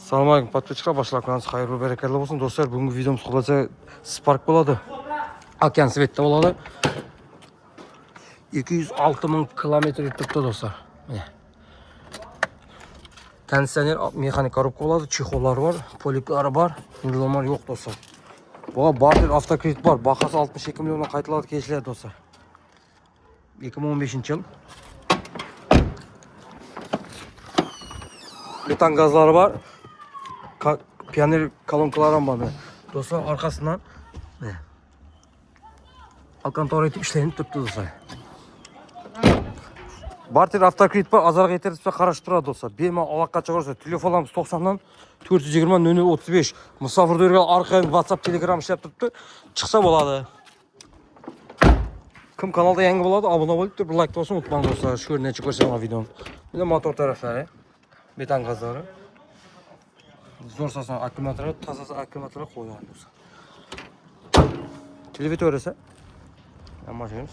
Assalomu alaykum подписчиктер, башлап xayırlı bereketli olsun dostlar. Bugünkü videomuz kısaca Spark boladı. Okean Svet'te boladı. 206 000 kilometre yutuptu dostlar. Kondisyoner mexanik korobka boladı. Çexollar var, poliklari var. Nurlamlar yok dostlar. Bu barter avtokredit var. Bakası 62 milyondan qaytıladi keşler dostlar. 2015 yıl. Metan gazları var. Pioneer kolonkaları var. Dostlar arkasından Alcantara etip işlenip tuttu dostlar. Barter avtokredit var. Azarga yeteriz bize karşı durады dostlar. Benim alakka çağırırsa telefonlarımız 90'dan 420 35. Musafir dörgel arkaya WhatsApp, Telegram işlep tuttu. Çıksa boladı. Kim kanalda yangi boladı, abone olup bir like olsun unutmayın dostlar. Şu ne çıkırsa videonun. Bir de motor tarafları. Metan gazları. Zor sasın akümülatörü, tasası akümülatörü koyuyor dostlar. Televizör ise. Ama şeyimiz.